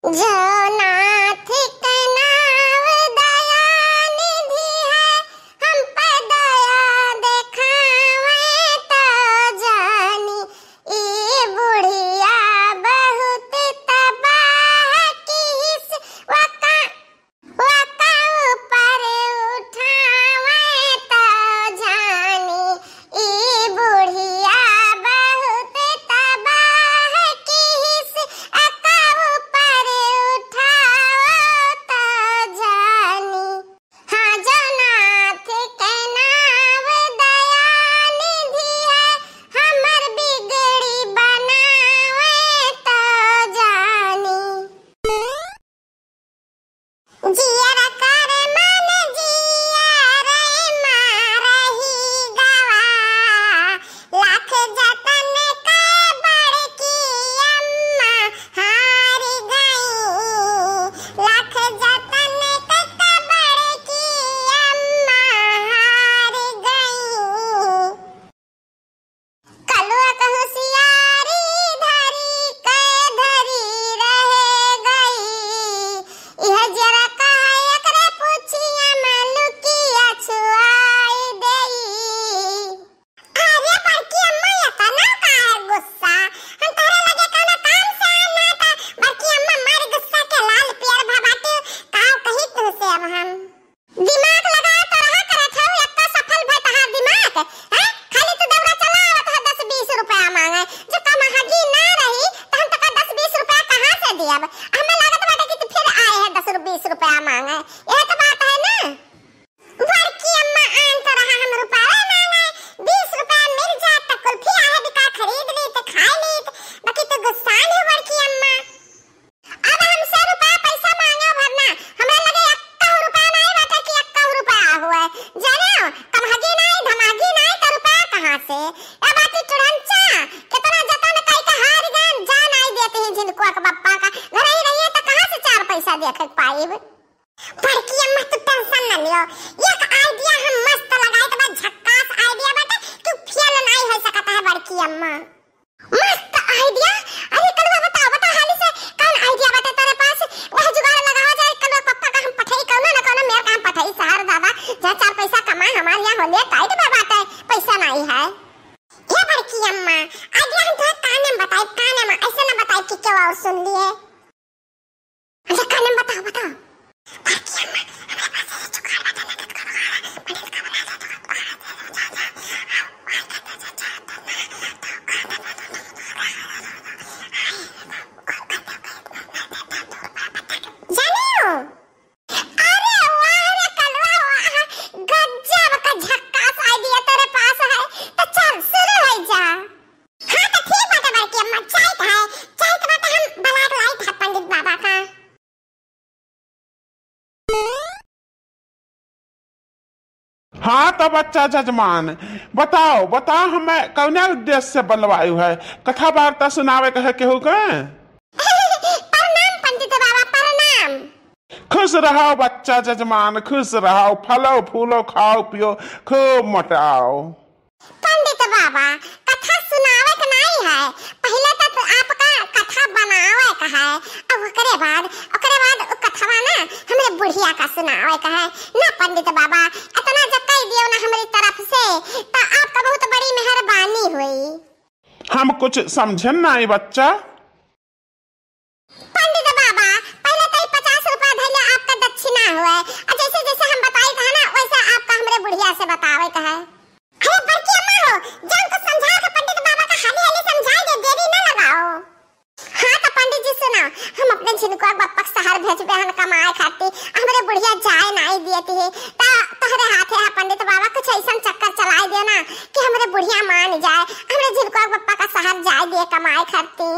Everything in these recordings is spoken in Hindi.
जो नाथ के नाव दया निधि है, हम पे दया देखावे तो जानी। ई बुढ़िया बहुत तबाह किस वका ऊपर उठावे तो जानी। ई बुढ़िया बहुत तबाह किस वका ऊपर उठाओ तो जानी। हाँ जो नाथ के नाव दया निधि है, हमर बिगड़ी बनावे तो जानी। जियर कर मन जियर मारही गवा, लाख जतन के बड़की अम्मा हार गई। लाख जतन के बड़की अम्मा हार गई। कलुआ होशियारी धरी के धरी रह गई। यह जरा कहा एकरे पूछिया मलुकिया छुआई देई। अरे बड़की अम्मा ये तना का है गुस्सा, हम तोरे लगे कौनो काम से आना था। बड़की अम्मा मारे गुस्सा के लाल पियर भबाटे काव कही तुसे। अब हम दिमाग लगा तो रहा करत हूँ, एक तो सफल भय तहार दिमाग है। खाली तू दौरा चलावत है, 10-20 रुपया मांगे। जो कमाहगी ना रही तो हम तक 10-20 रुपया कहाँ से दियब। हमें लागत बाटे कि तू फिर आए है 10-20 रुपया मांगे। यह तो बात है ना। बड़की अम्मा आन तो रहा हम रुपया मांगे, 20 रुपया मिल जात तो कुल्फी आहे बिका खरीद ली तो खा ली। बाकी तो गुस्सा है बड़की अम्मा। अब हमसे रुपया पैसा मांगे भरना, हमें लगे 1 रुपया नहीं बाटे कि 1 रुपया हुआ। जानो कमाहगी नहीं धमागी नहीं तो रुपया कहाँ से। अब बाती चुड़ंचा कितना जतन कई के हार गन जा नहीं देते हैं जिनको के बप्पा का घर ही रहिए तो कहाँ से 4 पैसा देख पाइब। बड़की अम्मा तू टेंशन न लियो, एक आइडिया हम मस्त लगाए तो बस झक्कास आइडिया बाटे, तू फेल नहीं हो सकता है बड़की अम्मा। मस्त आइडिया। अरे कलवा बता हाली से कौन आइडिया बाटे तेरे पास। वह जुगाड़ लगाओ जाए कलवा पप्पा का हम पठाई कौनो न कौनो मेरे काम पठाई शहर दादा जा 4 पैसा कमा हमारे यहाँ होले टाइट में बाटे पैसा नहीं है। ये बड़की अम्मा आइडिया हम तो काने में बताई, काने में ऐसे न बताई कि क्या और सुन लिए। अच्छा काने में बताओ बड़की अम्मा हमारे पास ये जुगाड़ बता ना कत करो का बना जा जानियो। अरे वाह रे कलवा वाह, गजब का झक्कास आइडिया तेरे पास है। तो चल शुरू हो जा। हाँ तो ठीक बात है बड़की अम्मा, चाय का है, चाय के बाद हम बलाक लाइट है पंडित बाबा का। हाँ तो बच्चा जजमान बताओ हमें कौने उद्देश्य से बुलवायु है। कथा वार्ता सुनावे कहे केहू के। प्रणाम पंडित बाबा प्रणाम। खुश रहो बच्चा जजमान खुश रहो, फलो फूलो खाओ पियो खूब मोटाओ। पंडित बाबा कथा सुनावे का नहीं है, पहले तो आपका कथा बनावे का है, और ओकरे बाद कथवा ना हमरे बुढ़िया का सुनावे का है ना। पंडित बाबा इतना जतई दियो ना हमारी तरफ से तो आपका बहुत बड़ी मेहरबानी हुई। हम कुछ समझे नहीं बच्चा। पंडित बाबा पहले तो 50 रुपया धैले आपका दक्षिणा हुआ, और जैसे जैसे हम बताई था ना वैसे आपका हमरे बुढ़िया से बतावे का है। अरे बड़की अम्मा हो जान को समझा के पंडित बाबा का हाली हाली समझाई दे, देरी ना लगाओ। हाँ तो पंडित जी सुनो, हम अपने झिनको बप्पा शहर भेजबे हन कमाए खाती, हमरे बुढ़िया जाए नहीं देती है ता तोहरे हाथे है पंडित बाबा कुछ ऐसा चक्कर चलाई दे ना कि हमरे बुढ़िया मान जाए, हमरे झिनको बप्पा का शहर जाए दिए कमाए खाती।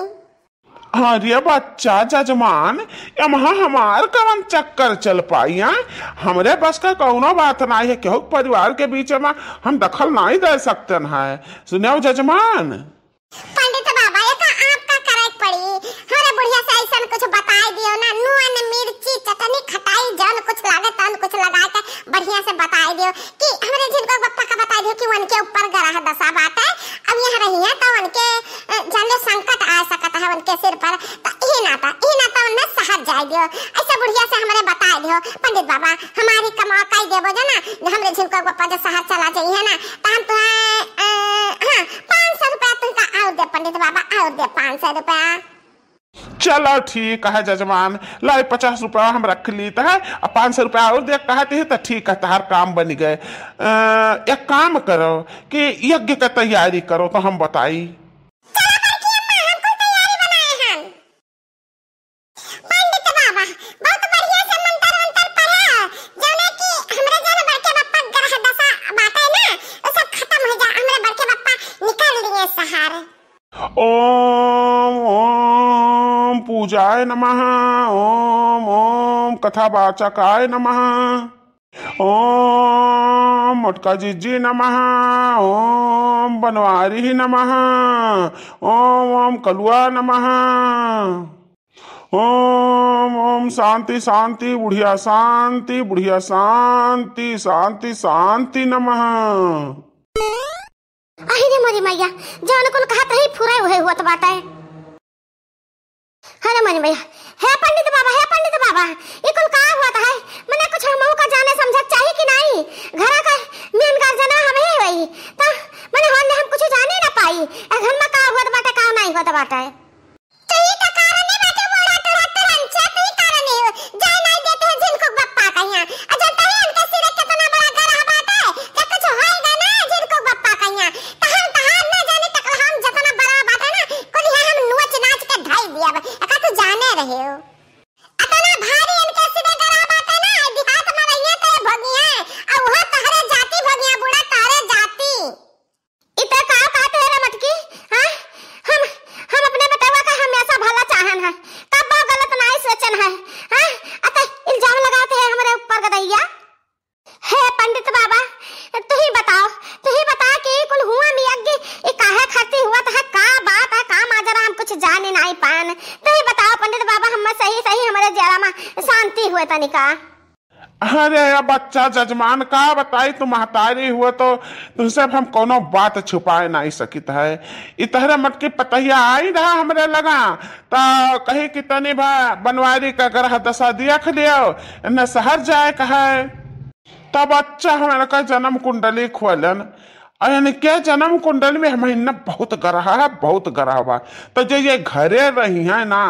अरे बच्चा जजमान यहाँ हमार कवन चक्कर चल पाई। हमरे बस का कौनो बात नहीं है, केहू परिवार के बीच में हम दखल नहीं दे सकते हैं। सुनियो जजमान। पंडित बाबा ये तो आपका करे पड़ी, हमारे बुढ़िया से ऐसा कुछ बताई दियो ना, नून मिर्ची चटनी खटाई जन कुछ लागे तन कुछ लगा के बढ़िया से बताई दियो कि हमारे जिनको बप्पा का बताई दियो कि उनके ऊपर ग्रह दशा बात है, अब यहाँ रही है तो उनके जाने संकट आ सकता है उनके सिर पर, तो ही ना उन्हें शहद जाए दियो, ऐसा बुढ़िया से हमारे बता दियो पंडित बाबा, हमारी कमा कई देबो जना, हमरे झिनको बापा जो शहर चला जाई है ना, तो हम तुम्हें हां 500 रुपया तुमका और दे पंडित बाबा, और दे 500 रुपया। चलो ठीक है जजमान, लाई 50 रुपया हम रख ली है, 500 रुपया और दे कहते हैं तो ठीक है, तार काम बन गए। एक काम करो कि यज्ञ का तैयारी करो तो हम बताई। ओम ओम पूजाय नमः, ओम ओम कथावाचकाय नमः, ओम मोटका जीजी नमः, ओम बनवारी नमः, ओम ओम कलुआ नमः, ओम ओम शांति शांति बुढ़िया शांति, बुढ़िया शांति शांति शांति नमः। अरे मोरी मैया, जान कुल कहा तही फुराय हुए हुआ तो बात है। अरे मोरी मैया, हे पंडित बाबा, ये कुल कहा हुआ था है, मने कुछ हमहु का जाने समझ चाहिए कि नहीं, घरा का मेन गार्जियन हम ही वही, तो मने हम कुछ जाने ना पाई, घर में का हुआ तो बात है, का नहीं हुआ तो बात है। तो ये का कारण है बाटे मोड़ा तो रंचा, तो ये कारण है जाय नहीं देते हैं जिनको बप्पा कहिया, अजता है उनके सिर कितना बड़ा गरा बात है, क्या कुछ होएगा ना जिनको बप्पा कहिया, रहे हो अतना भारी इनके सिरे गरा बात है ना, दिखात में रहिए ते भगिया और वहां तहरे जाति भगिया, बुढ़ा तारे जाति इते का कहते है रे मटकी। हां हम अपने बेटवा का हमेशा भला चाहन है, कब गलत नहीं सोचन है। हां अते इल्जाम लगाते हैं हमारे ऊपर गदैया। हे पंडित बाबा, तू ही बता कि कुल हुआ यज्ञ ये काहे खाती हुआ था, का बात है, का माजरा हम कुछ जाने नहीं पान, तू ही बताओ पंडित बाबा, हम सही हमारे जरा में शांति हुए तनिका। अरे बच्चा जजमान का बताई, तुम महतारी हुआ तो तुमसे हम कोनो बात छुपाए नहीं सकित है। इतहरे मटकी पतहिया आई रहा हमरे लगा तो कही कि तनी भा बनवारी का ग्रह दशा देख लियो, न शहर जाए कहे, तब बच्चा हमारे का जन्म कुंडली खोलन, यानी क्या जन्म कुंडली में महीना बहुत गरहा है, बहुत गरहा बा, तो जो ये घरे रही है ना,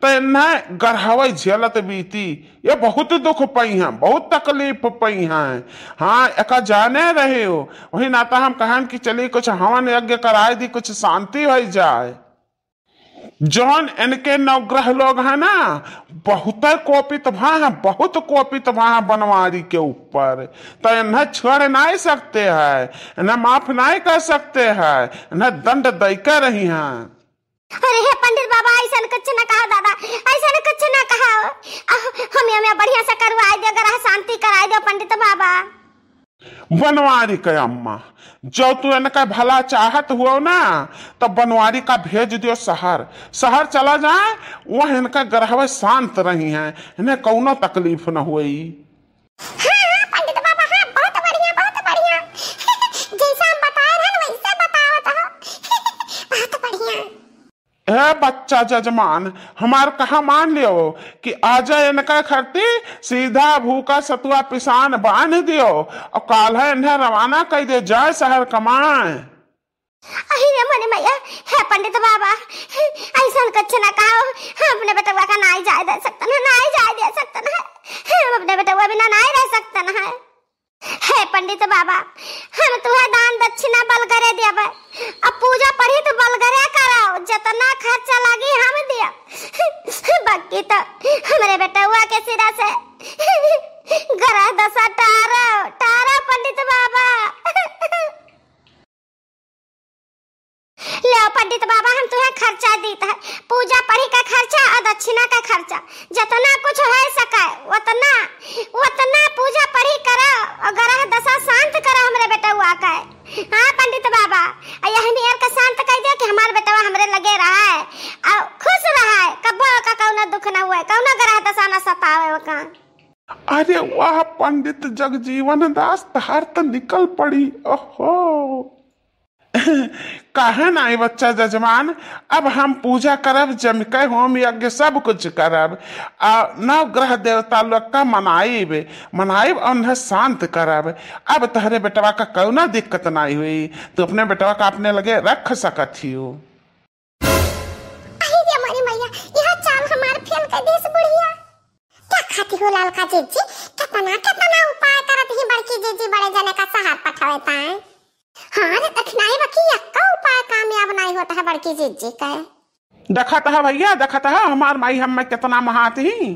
तो इन्हें गरहावा झेलत बीती, ये बहुत दुख पई हैं, बहुत तकलीफ पई हैं। हाँ एक जाने रहे हो, वही नाता हम कहन कि चलिए कुछ हवन यज्ञ कराए दी, कुछ शांति हो जाए। जौन इनके नवग्रह लोग हैं ना, बहुत कोपित भा बनवारी के ऊपर, तो इन्हें छोड़ नहीं सकते हैं, इन्हें माफ नहीं कर सकते हैं, इन्हें दंड देकर रही हैं। अरे हे पंडित बाबा, ऐसा कुछ न कहा दादा, ऐसा कुछ न कहा, हमें बढ़िया से करवाए दो, ग्रह शांति कराए दो पंडित बाबा। बनवारी के अम्मा, जो तू इनका भला चाहत हुआ ना, तो बनवारी का भेज दियो शहर चला जाए, वह इनका ग्रह शांत रही हैं, इन्हें कौनो तकलीफ न हुई। हाँ, पंडित बाबा, हाँ, बहुत बढ़िया जैसा हम बताए ना वैसे बताओ तो बहुत बढ़िया। ए बच्चा जजमान, हमार कहा मान लियो कि आज इनका खरती सीधा भूखा सतुआ पिसान बांध दियो और काल है इन्हें रवाना कर दे जाए शहर कमाए। अरे मने मैया, हे पंडित बाबा, ऐसा कुछ ना कहो, हम अपने बेटवा का नहीं जाए दे सकते ना, हम अपने बेटवा बिना नहीं रह सकते ना। हे पंडित बाबा, हम तुम्हें दान दक्षिणा बलगरे देबे, अब पूजा पढ़ी तो बलगरे कराओ, जितना खर्चा लगी हम दिया, बाकी तो हमारे बेटवा के सिरा से ग्रह दशा टारा पंडित बाबा। ले पंडित बाबा, हम तुम्हें खर्चा देता है, पूजा पढ़ी का खर्चा और दक्षिणा का खर्चा, जितना कुछ हो सके उतना पूजा पढ़ी करो और ग्रह दशा शांत करो हमरे बेटवा का। हाँ पंडित बाबा, यह नियर का शांत कर दिया कि हमारे बेटवा हमरे लगे रहा है और खुश रहा है, कबो का कौनो दुख न हुए, कौनो ग्रह दशा न सतावे का। अरे वाह पंडित जगजीवन दास, तार तो निकल पड़ी। ओहो काहे नहीं बच्चा जजमान, अब हम पूजा करब, जम के होम यज्ञ सब कुछ करब, नव ग्रह देवता लोग का मनाइब और उन्हें शांत करब। अब तहरे बेटवा का कौना दिक्कत नहीं हुई, तो अपने बेटवा का अपने लगे रख सकत हो। हमारी मैया यह चाल हमार फेल कर देश बुढ़िया। क्या खाती हो लालका जीजी, कितना उपाय करत ही बड़की जीजी बड़े जने का सहार पठावता है। हाँ रे दखनाई बाकी यक्का उपाय कामयाब नहीं होता है बड़की जीजी का। देखा था भैया, देखा था हमार माई हम में कितना महात ही।